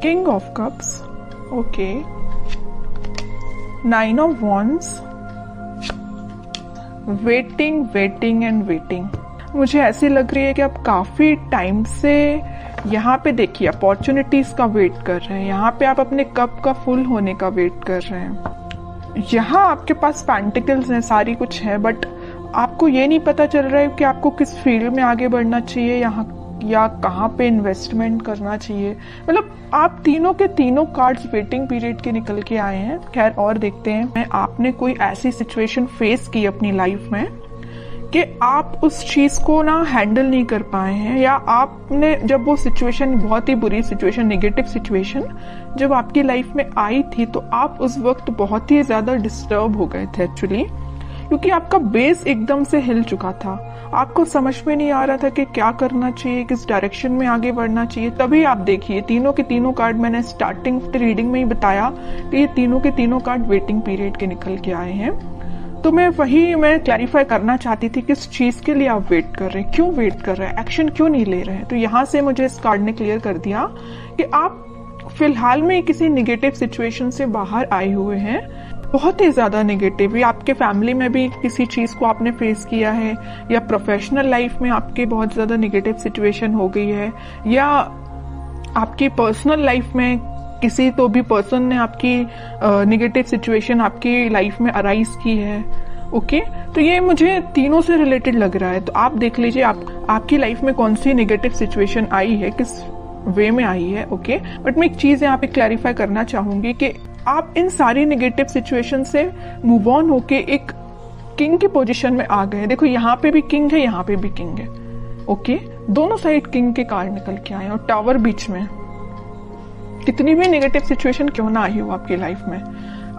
King of cups, okay, nine of wands, waiting waiting and waiting. मुझे ऐसी लग रही है कि आप काफी टाइम से यहाँ पे देखिए अपॉर्चुनिटीज का वेट कर रहे हैं, यहाँ पे आप अपने कप का फुल होने का वेट कर रहे हैं। यहाँ आपके पास पेंटिकल्स हैं, सारी कुछ है, बट आपको ये नहीं पता चल रहा है कि आपको किस फील्ड में आगे बढ़ना चाहिए यहाँ या कहाँ पे इन्वेस्टमेंट करना चाहिए। मतलब आप तीनों के तीनों कार्ड्स वेटिंग पीरियड के निकल के आए हैं। खैर और देखते हैं, आपने कोई ऐसी सिचुएशन फेस की अपनी लाइफ में कि आप उस चीज को ना हैंडल नहीं कर पाए हैं, या आपने जब वो सिचुएशन, बहुत ही बुरी सिचुएशन, नेगेटिव सिचुएशन जब आपकी लाइफ में आई थी, तो आप उस वक्त बहुत ही ज्यादा डिस्टर्ब हो गए थे एक्चुअली, क्योंकि आपका बेस एकदम से हिल चुका था। आपको समझ में नहीं आ रहा था कि क्या करना चाहिए, किस डायरेक्शन में आगे बढ़ना चाहिए। तभी आप देखिए तीनों के तीनों कार्ड, मैंने स्टार्टिंग रीडिंग में ही बताया कि ये तीनों के तीनों कार्ड वेटिंग पीरियड के निकल के आए हैं। तो मैं क्लैरिफाई करना चाहती थी किस चीज के लिए आप वेट कर रहे हैं, क्यों वेट कर रहे हैं, एक्शन क्यों नहीं ले रहे हैं। तो यहाँ से मुझे इस कार्ड ने क्लियर कर दिया कि आप फिलहाल में किसी निगेटिव सिचुएशन से बाहर आए हुए हैं, बहुत ही ज्यादा नेगेटिव, या आपके फैमिली में भी किसी चीज को आपने फेस किया है, या प्रोफेशनल लाइफ में आपके बहुत ज्यादा नेगेटिव सिचुएशन हो गई है, या आपकी पर्सनल लाइफ में किसी तो भी पर्सन ने आपकी नेगेटिव सिचुएशन आपकी लाइफ में अराइज की है। ओके, तो ये मुझे तीनों से रिलेटेड लग रहा है। तो आप देख लीजिए आपकी लाइफ में कौन सी नेगेटिव सिचुएशन आई है, किस वे में आई है। ओके, बट मैं एक चीज यहाँ पे क्लैरिफाई करना चाहूंगी कि आप इन सारी नेगेटिव सिचुएशन से मूव ऑन होके एक किंग की पोजीशन में आ गए। देखो यहाँ पे भी किंग है, यहाँ पे भी किंग है। ओके, दोनों साइड किंग के कार्ड निकल के आए और टावर बीच में। कितनी भी नेगेटिव सिचुएशन क्यों ना आई हो आपकी लाइफ में,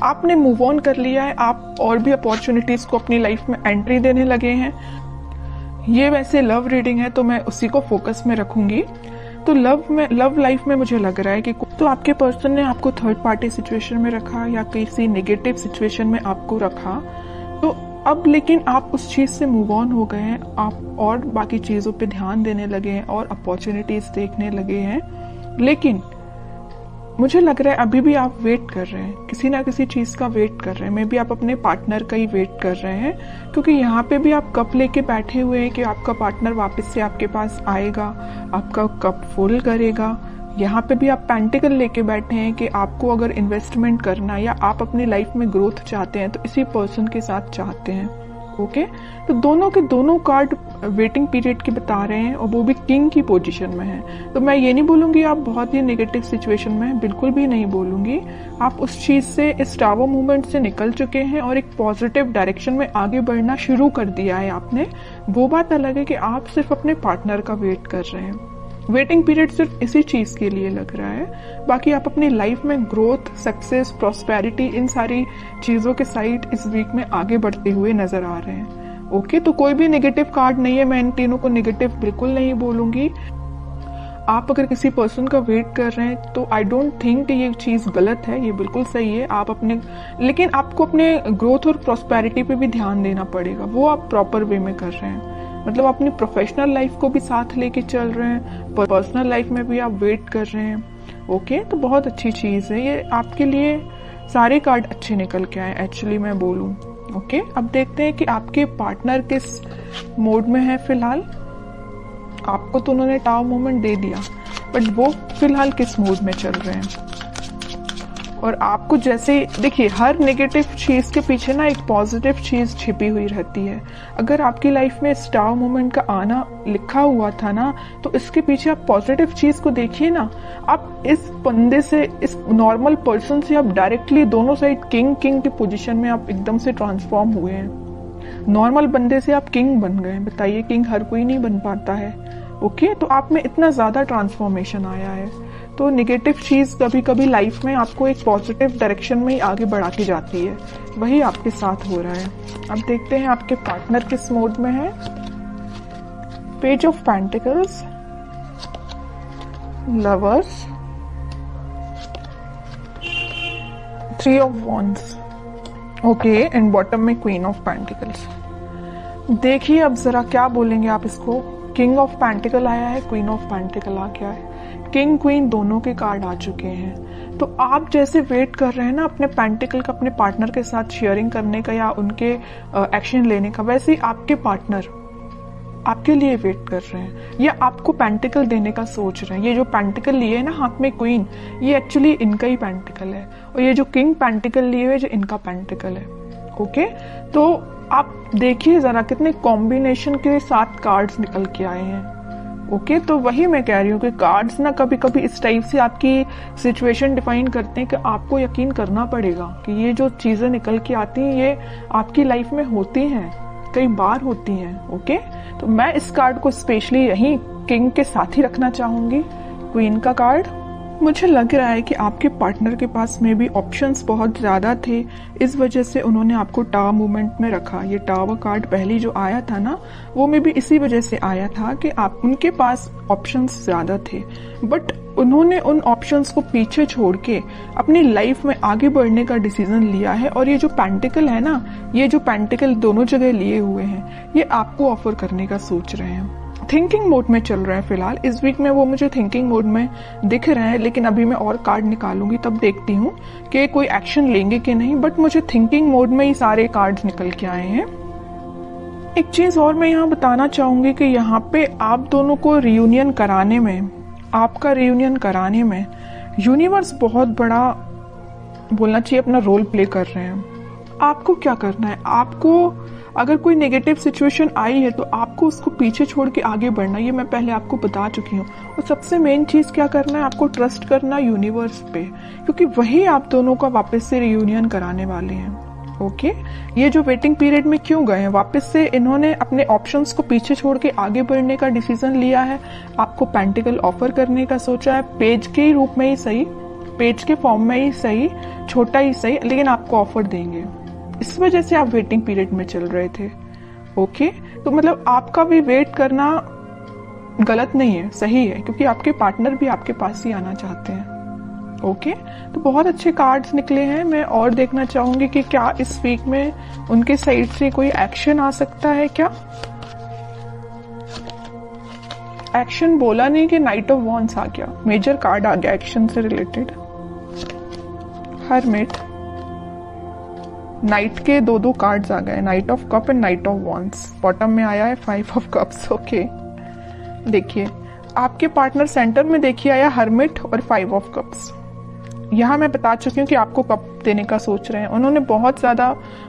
आपने मूव ऑन कर लिया है। आप और भी अपॉर्चुनिटीज को अपनी लाइफ में एंट्री देने लगे हैं। ये वैसे लव रीडिंग है तो मैं उसी को फोकस में रखूंगी। तो लव लाइफ में मुझे लग रहा है कि तो आपके पर्सन ने आपको थर्ड पार्टी सिचुएशन में रखा या किसी नेगेटिव सिचुएशन में आपको रखा, तो अब लेकिन आप उस चीज से मूव ऑन हो गए हैं, आप और बाकी चीजों पे ध्यान देने लगे हैं और अपॉर्चुनिटीज देखने लगे हैं। लेकिन मुझे लग रहा है अभी भी आप वेट कर रहे हैं, किसी ना किसी चीज का वेट कर रहे हैं। मे भी आप अपने पार्टनर का ही वेट कर रहे हैं, क्योंकि यहाँ पे भी आप कप लेके बैठे हुए हैं कि आपका पार्टनर वापस से आपके पास आएगा, आपका कप फुल करेगा। यहाँ पे भी आप पेंटिकल लेके बैठे हैं कि आपको अगर इन्वेस्टमेंट करना है या आप अपनी लाइफ में ग्रोथ चाहते हैं तो इसी पर्सन के साथ चाहते हैं। ओके, तो दोनों के दोनों कार्ड वेटिंग पीरियड के बता रहे हैं और वो भी किंग की पोजीशन में है। तो मैं ये नहीं बोलूंगी आप बहुत ही नेगेटिव सिचुएशन में हैं, बिल्कुल भी नहीं बोलूंगी। आप उस चीज से, इस टावर मूवमेंट से निकल चुके हैं और एक पॉजिटिव डायरेक्शन में आगे बढ़ना शुरू कर दिया है आपने। वो बात अलग है कि आप सिर्फ अपने पार्टनर का वेट कर रहे हैं। वेटिंग पीरियड सिर्फ इसी चीज के लिए लग रहा है। बाकी आप अपनी लाइफ में ग्रोथ, सक्सेस, प्रॉस्पेरिटी, इन सारी चीजों के साइड इस वीक में आगे बढ़ते हुए नजर आ रहे हैं। ओके, तो कोई भी नेगेटिव कार्ड नहीं है, मैं इन तीनों को नेगेटिव बिल्कुल नहीं बोलूंगी। आप अगर किसी पर्सन का वेट कर रहे हैं तो आई डोंट थिंक ये चीज गलत है, ये बिल्कुल सही है। आप अपने, लेकिन आपको अपने ग्रोथ और प्रॉस्पेरिटी पे भी ध्यान देना पड़ेगा, वो आप प्रॉपर वे में कर रहे हैं। मतलब अपनी प्रोफेशनल लाइफ को भी साथ लेके चल रहे हैं, पर्सनल लाइफ में भी आप वेट कर रहे हैं। ओके, तो बहुत अच्छी चीज है ये आपके लिए। सारे कार्ड अच्छे निकल के आए एक्चुअली मैं बोलूं। ओके, अब देखते हैं कि आपके पार्टनर किस मोड में है फिलहाल। आपको तो उन्होंने टावर मोमेंट दे दिया, बट वो फिलहाल किस मोड में चल रहे हैं। और आपको जैसे देखिए, हर नेगेटिव चीज के पीछे ना एक पॉजिटिव चीज छिपी हुई रहती है। अगर आपकी लाइफ में स्टार मोमेंट का आना लिखा हुआ था ना, तो इसके पीछे आप पॉजिटिव चीज को देखिए ना। आप इस बंदे से, इस नॉर्मल पर्सन से आप डायरेक्टली दोनों साइड किंग की पोजीशन में आप एकदम से ट्रांसफॉर्म हुए हैं। नॉर्मल बंदे से आप किंग बन गए। बताइए, किंग हर कोई नहीं बन पाता है। ओके, तो आप में इतना ज्यादा ट्रांसफॉर्मेशन आया है। तो नेगेटिव चीज कभी कभी लाइफ में आपको एक पॉजिटिव डायरेक्शन में ही आगे बढ़ा के जाती है, वही आपके साथ हो रहा है। अब देखते हैं आपके पार्टनर किस मोड में है। Page of pentacles, lovers, three of wands, okay, and bottom में क्वीन ऑफ पेंटिकल्स। देखिए अब जरा क्या बोलेंगे आप इसको, किंग ऑफ पेंटिकल आया है, क्वीन ऑफ पेंटिकल आ गया है, किंग क्वीन दोनों के कार्ड आ चुके हैं। तो आप जैसे वेट कर रहे हैं ना अपने पेंटिकल का अपने पार्टनर के साथ शेयरिंग करने का या उनके एक्शन लेने का, वैसे ही आपके पार्टनर आपके लिए वेट कर रहे हैं या आपको पेंटिकल देने का सोच रहे हैं। ये जो पेंटिकल लिए है ना हाथ में क्वीन, ये एक्चुअली इनका ही पेंटिकल है, और ये जो किंग पेंटिकल लिए हुए जो इनका पेंटिकल है। ओके, तो आप देखिए जरा कितने कॉम्बिनेशन के साथ कार्ड्स निकल के आए हैं। ओके, तो वही मैं कह रही हूँ कि कार्ड्स ना कभी कभी इस टाइप से आपकी सिचुएशन डिफाइन करते हैं कि आपको यकीन करना पड़ेगा कि ये जो चीजें निकल के आती हैं ये आपकी लाइफ में होती हैं, कई बार होती हैं। ओके, तो मैं इस कार्ड को स्पेशली यहीं किंग के साथ ही रखना चाहूंगी, क्वीन का कार्ड। मुझे लग रहा है कि आपके पार्टनर के पास में भी ऑप्शंस बहुत ज्यादा थे, इस वजह से उन्होंने आपको टावर मूवमेंट में रखा। ये टावर कार्ड पहली जो आया था ना, वो में भी इसी वजह से आया था कि आप उनके पास ऑप्शंस ज्यादा थे, बट उन्होंने उन ऑप्शंस को पीछे छोड़ के अपनी लाइफ में आगे बढ़ने का डिसीजन लिया है। और ये जो पेंटिकल है ना, ये जो पेंटिकल दोनों जगह लिए हुए हैं, ये आपको ऑफर करने का सोच रहे हैं। थिंकिंग मोड में चल रहा है फिलहाल, इस वीक में वो मुझे थिंकिंग मोड में दिख रहे हैं, लेकिन अभी मैं और कार्ड निकालूंगी तब देखती हूँ कि कोई एक्शन लेंगे कि नहीं, बट मुझे थिंकिंग मोड में ही सारे कार्ड्स निकल के आए हैं। एक चीज और मैं यहाँ बताना चाहूंगी कि यहाँ पे आप दोनों को रियूनियन कराने में, आपका रियूनियन कराने में यूनिवर्स बहुत बड़ा बोलना चाहिए अपना रोल प्ले कर रहे हैं। आपको क्या करना है, आपको अगर कोई नेगेटिव सिचुएशन आई है तो आपको उसको पीछे छोड़ के आगे बढ़ना, ये मैं पहले आपको बता चुकी हूँ। और सबसे मेन चीज क्या करना है, आपको ट्रस्ट करना यूनिवर्स पे, क्योंकि वही आप दोनों का वापस से रियूनियन कराने वाले हैं। ओके, ये जो वेटिंग पीरियड में क्यों गए हैं, वापस से इन्होंने अपने ऑप्शंस को पीछे छोड़ के आगे बढ़ने का डिसीजन लिया है, आपको पेंटिकल ऑफर करने का सोचा है, पेज के रूप में ही सही, पेज के फॉर्म में ही सही, छोटा ही सही, लेकिन आपको ऑफर देंगे। इस वजह से आप वेटिंग पीरियड में चल रहे थे। ओके, तो मतलब आपका भी वेट करना गलत नहीं है, सही है, क्योंकि आपके पार्टनर भी आपके पास ही आना चाहते हैं। ओके, तो बहुत अच्छे कार्ड्स निकले हैं। मैं और देखना चाहूंगी कि क्या इस वीक में उनके साइड से कोई एक्शन आ सकता है। क्या एक्शन बोला नहीं कि नाइट ऑफ वॉन्ड्स आ गया, मेजर कार्ड आ गया एक्शन से रिलेटेड। हरमिट, नाइट के दो कार्ड्स आ गए, night of cup and night of wands. Bottom में आया है 5 ऑफ कप्स। ओके, देखिए आपके पार्टनर सेंटर में देखिए आया हरमिट और 5 ऑफ कप्स। यहाँ मैं बता चुकी हूँ कि आपको कप देने का सोच रहे हैं। उन्होंने बहुत ज्यादा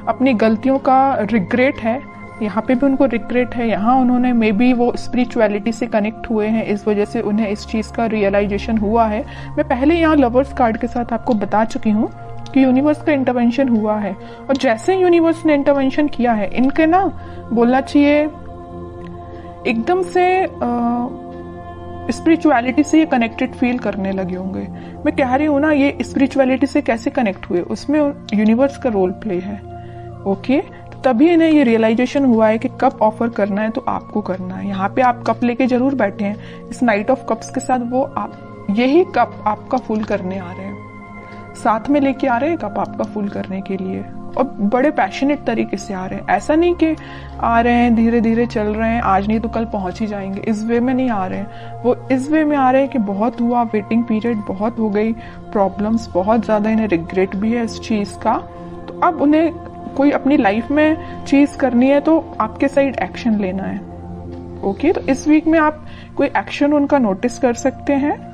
अपनी गलतियों का रिग्रेट है, यहाँ पे भी उनको रिग्रेट है, यहाँ उन्होंने मे बी वो स्पिरिचुअलिटी से कनेक्ट हुए हैं, इस वजह से उन्हें इस चीज का रियलाइजेशन हुआ है। मैं पहले यहाँ लवर्स कार्ड के साथ आपको बता चुकी हूँ कि यूनिवर्स का इंटरवेंशन हुआ है, और जैसे यूनिवर्स ने इंटरवेंशन किया है, इनके ना बोलना चाहिए एकदम से स्पिरिचुअलिटी से ये कनेक्टेड फील करने लगे होंगे। मैं कह रही हूँ ना, ये स्पिरिचुअलिटी से कैसे कनेक्ट हुए, उसमें यूनिवर्स का रोल प्ले है। ओके, तो तभी इन्हें ये रियलाइजेशन हुआ है कि कप ऑफर करना है तो आपको करना है। यहाँ पे आप कप लेके जरूर बैठे हैं, इस नाइट ऑफ कप्स के साथ वो आप यही कप आपका फुल करने आ रहे हैं, साथ में लेके आ रहे हैं कप आपका फुल करने के लिए, और बड़े पैशनेट तरीके से आ रहे हैं। ऐसा नहीं कि आ रहे हैं धीरे धीरे चल रहे हैं, आज नहीं तो कल पहुंच ही जाएंगे, इस वे में नहीं आ रहे हैं। वो इस वे में आ रहे हैं कि बहुत हुआ, वेटिंग पीरियड बहुत हो गई, प्रॉब्लम्स बहुत ज्यादा, इन्हें रिग्रेट भी है इस चीज का। तो अब उन्हें कोई अपनी लाइफ में चीज करनी है तो आपके साइड एक्शन लेना है। ओके, तो इस वीक में आप कोई एक्शन उनका नोटिस कर सकते हैं,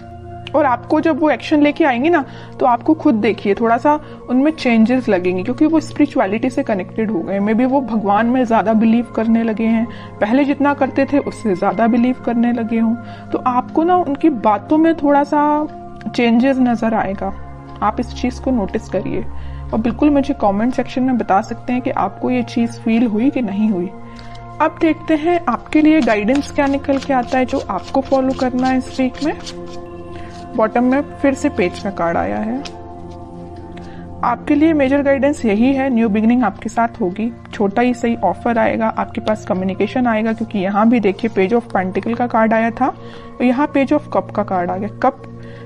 और आपको जब वो एक्शन लेके आएंगे ना, तो आपको खुद देखिए थोड़ा सा उनमें चेंजेस लगेंगे, क्योंकि वो स्पिरिचुअलिटी से कनेक्टेड हो गए। मे बी वो भगवान में ज्यादा बिलीव करने लगे हैं, पहले जितना करते थे उससे ज्यादा बिलीव करने लगे हों। तो आपको ना उनकी बातों में थोड़ा सा चेंजेस नजर आएगा, आप इस चीज को नोटिस करिए, और बिल्कुल मुझे कमेंट सेक्शन में बता सकते हैं कि आपको ये चीज फील हुई कि नहीं हुई। अब देखते हैं आपके लिए गाइडेंस क्या निकल के आता है जो आपको फॉलो करना है इस वीक में। बॉटम में फिर से पेज का कार्ड आया है। आपके लिए मेजर गाइडेंस यही है, न्यू बिगिनिंग आपके साथ होगी, छोटा ही सही ऑफर आएगा, आपके पास कम्युनिकेशन आएगा, क्योंकि यहाँ भी देखिए पेज ऑफ पेंटिकल का कार्ड आया था और यहाँ पेज ऑफ कप का कार्ड आ गया। कप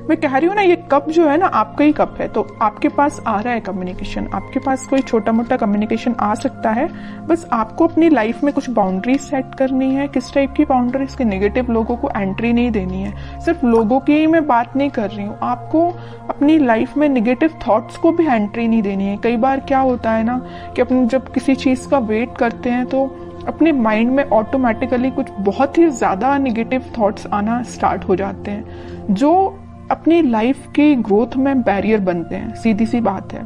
मैं कह रही हूँ ना, ये कप जो है ना आपका ही कप है, तो आपके पास आ रहा है कम्युनिकेशन, आपके पास कोई छोटा मोटा कम्युनिकेशन आ सकता है। बस आपको अपनी लाइफ में कुछ बाउंड्रीज सेट करनी है। किस टाइप की बाउंड्रीज? के नेगेटिव लोगों को एंट्री नहीं देनी है। सिर्फ लोगों की ही मैं बात नहीं कर रही हूँ, आपको अपनी लाइफ में नेगेटिव थॉट्स को भी एंट्री नहीं देनी है। कई बार क्या होता है ना कि अपन जब किसी चीज का वेट करते हैं तो अपने माइंड में ऑटोमेटिकली कुछ बहुत ही ज्यादा नेगेटिव थॉट्स आना स्टार्ट हो जाते हैं, जो अपनी लाइफ की ग्रोथ में बैरियर बनते हैं। सीधी सी बात है।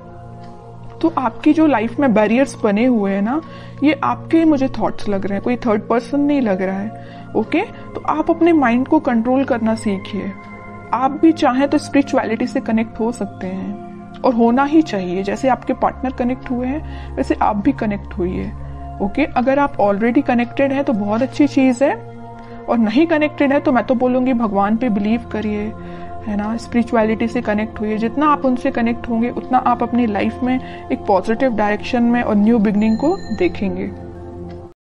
तो आपकी जो लाइफ में बैरियर्स बने हुए हैं ना, ये आपके मुझे थॉट्स लग रहे हैं, कोई थर्ड पर्सन नहीं लग रहा है। ओके, तो आप अपने माइंड को कंट्रोल करना सीखिए। आप भी चाहें तो स्पिरिचुअलिटी से कनेक्ट हो सकते हैं, और होना ही चाहिए। जैसे आपके पार्टनर कनेक्ट हुए हैं, वैसे आप भी कनेक्ट हुई। ओके, अगर आप ऑलरेडी कनेक्टेड हैं तो बहुत अच्छी चीज है, और नहीं कनेक्टेड है तो मैं तो बोलूंगी भगवान पे बिलीव करिए, है ना, स्पिरिचुअलिटी से कनेक्ट हुई। जितना आप उनसे कनेक्ट होंगे उतना आप अपनी लाइफ में एक पॉजिटिव डायरेक्शन में और न्यू बिगनिंग को देखेंगे।